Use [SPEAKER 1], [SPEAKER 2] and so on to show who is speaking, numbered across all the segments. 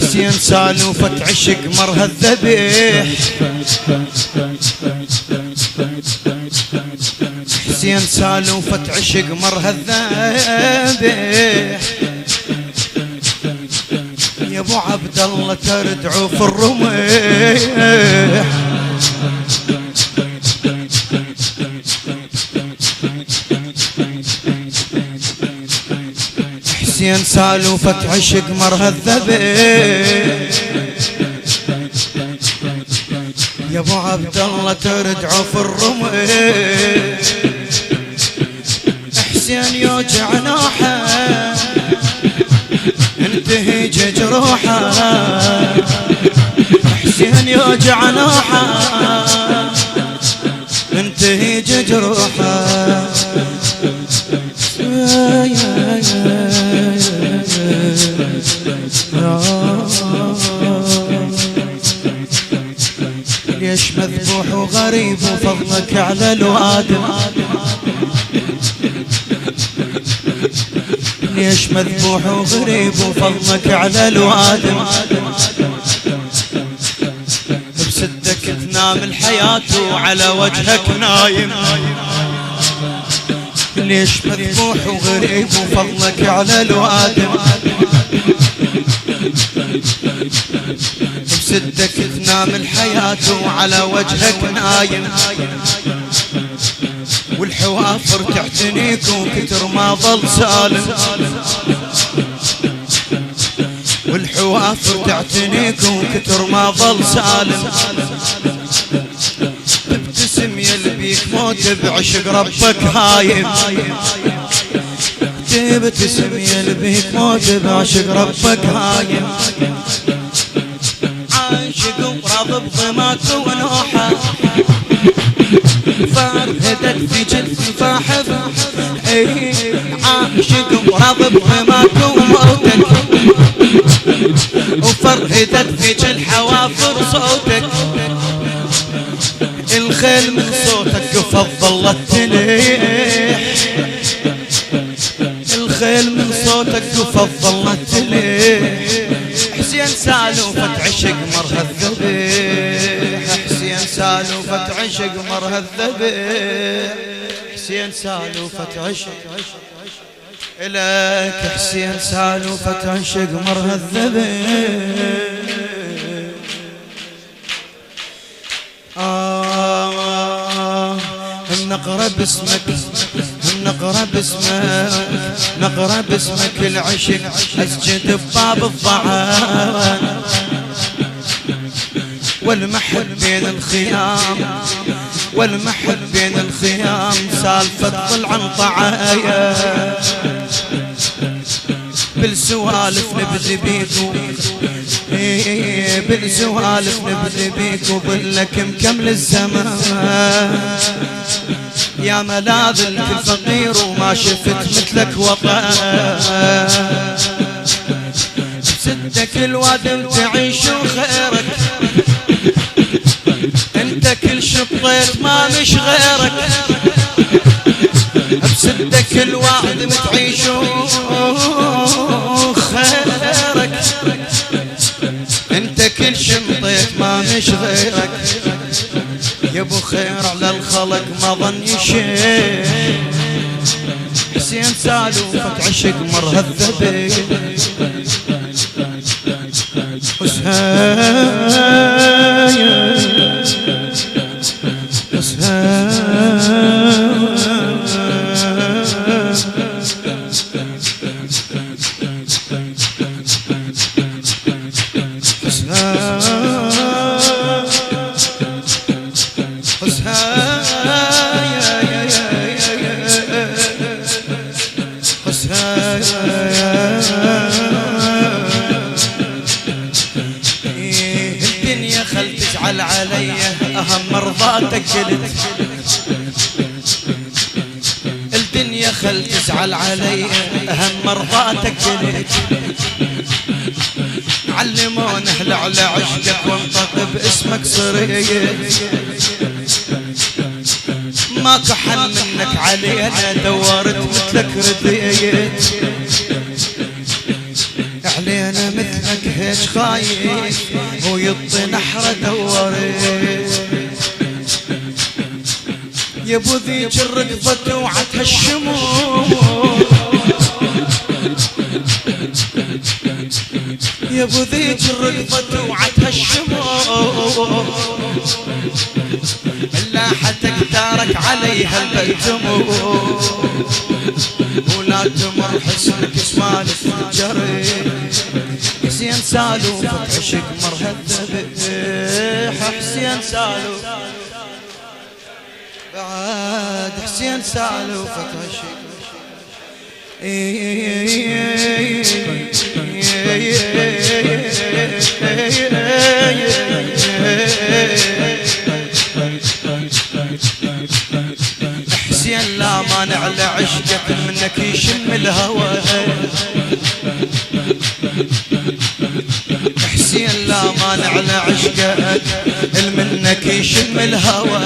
[SPEAKER 1] حسين سالوفة عشق مرها الذبيح حسين سالوفة عشق مرها الذبيح يا ابو عبد الله تردعوا في الرميح حسين سالوفة عشق مرها الذبيح يا ابو عبد الله تردعوا في الرميح حسين يوجع نوحه انتهج جروحه حسين يوجع نوحه انتهج جروحه ليش مذبوح وغريب وفضلك على الوادم ليش مذبوح وغريب وفضلك على الوادم بصدك تنام الحياة وعلى وجهك نايم ليش مذبوح وغريب وفضلك على الوادم بصدك تنام الحياة وعلى وجهك نايم والحوافر تعتنيك وكتر ما ظل سالم والحوافر تعتنيك وكتر ما ظل سالم تبتسم يلبيك موت بعشق ربك هايم تبتسم يلبيك موت بعشق ربك هايم عاشق وراض بضماك ونوحه فرهدت في جلد فاحب عاشق وراض بضماك وموتك وفرهدت في جلد حوافر صوتك الخيل من صوتك فضلت تليح الخيل من صوتك فضلت تليح حسين سالوفة عشق مرها الذبيح حسين سالوفة عشق مرها الذبيح حسين سالوفة عشق إليك حسين سالوفة عشق مرها الذبيح نقرأ باسمك نقرأ باسمك نقرأ باسمك العشق أسجد بباب الضعان والمحب بين الخيام والمحب بين الخيام سالفة ظل عن طعايا بالسوالف نبذي بيكو بالسوالف نبذي بيكو باللك مكمل الزمان يا ملاذ الكل فقير وما شفت مثلك وطن بسدك الوادم تعيش وخيرك انت كل شطيت ما مش غيرك بسدك الوادم تعيش وخيرك انت كل شطيت ما مش غيرك يا ابو خير على الخلق ما ظن شيء حسين سالوفة عشق مرها الذبيح الدنيا خل تجعل علي أهم مرضاتك قلت الدنيا خل تزعل علي أهم مرضاتك قلت علمونا أهل على عشقك وانطق باسمك صريت ماكو حل منك علينا دورت مثلك رديت علينا مثلك هيج خايف ويطي نحره دوري يا ابو ذيك الرقبة توعتها الشموع يا ابو ذيك الرقبة توعتها الشموع ملاحتك تارك عليها البلتموع ولا تمر حسنك اسمالك الجري حسين سالو عشق مرهذب حسين سالو بعد حسين سالو عشق حسين لا مانع لعشقك منك يشم الهوى حسين لا مانع لعشقك منك يشم الهوى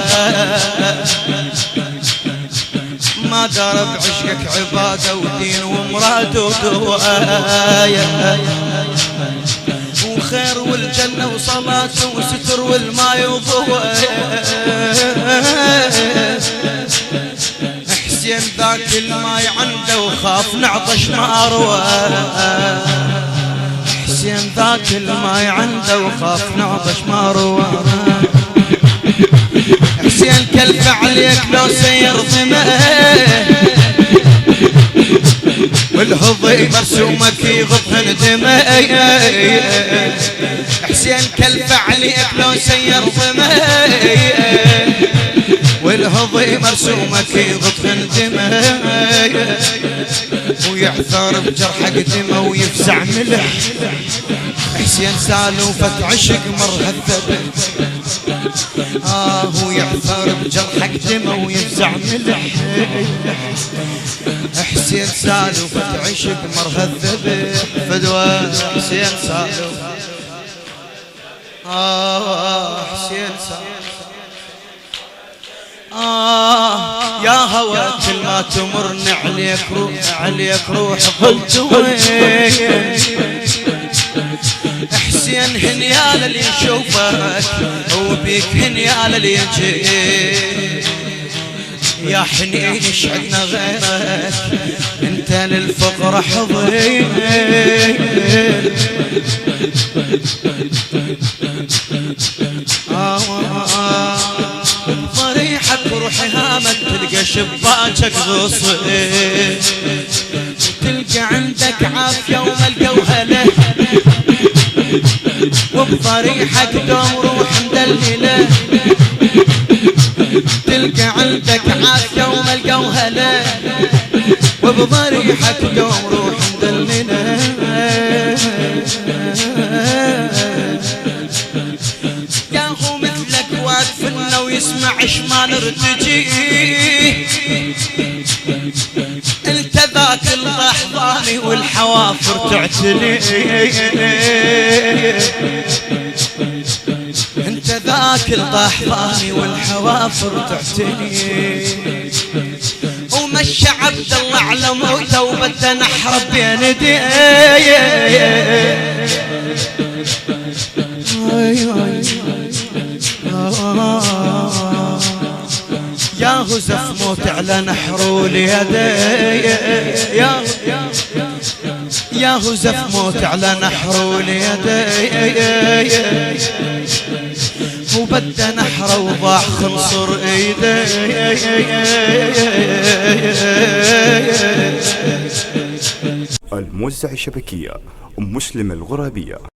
[SPEAKER 1] ما دار بعشقك عبادة ودين ومراد ودوايا وخير والجنة وصلاة وستر والماء وضوء حسين ذاك الماي عنده وخاف نعطش ما روى حسين ذاك الماي عنده وخاف نعطش ما روى حسين كلف عليك لو سير ضمه والهضي مرسومك يغطن دمه حسين كلف عليك لو سير ضمه والهضي مرسومك يغطن دمه ويعثر بجرح قدمه ويفزع ملح حسين سالوفة عشق مرهذب ويعثر بجرح قدمه ويفزع ملح حسين سالوفة عشق مرهذب فدوى حسين سالوفة حسين سالوفة يا هوى كل ما تمرني عليك روح قلت وين حسين هنيال اللي يشوفك وبيك هنيال اللي يجي يا حنين شعدنا غيرك انت للفقر حضين ضريحك وروحي هامك تلقى شباكك غصي تلقى عندك عافية وملقى وهله وبضريحك دوم روح مدللة تلقى عندك عافية وملقى وهله وبضريحك دوم روح مدللة ياهو مثلك واقفنا ويسمع ما نرتجي انت ذاك الضحضاني والحوافر تعتلي انت ذاك الضحضاني والحوافر تعتلي ومشى عبد الله على موته وبدا نحرب بين يديه يا هزف موت على نحر اليدي يا هزف موت على نحر اليدي وبدا نحره وضاع خنصر ايدي
[SPEAKER 2] الموزع الشبكية مسلم الغرابية.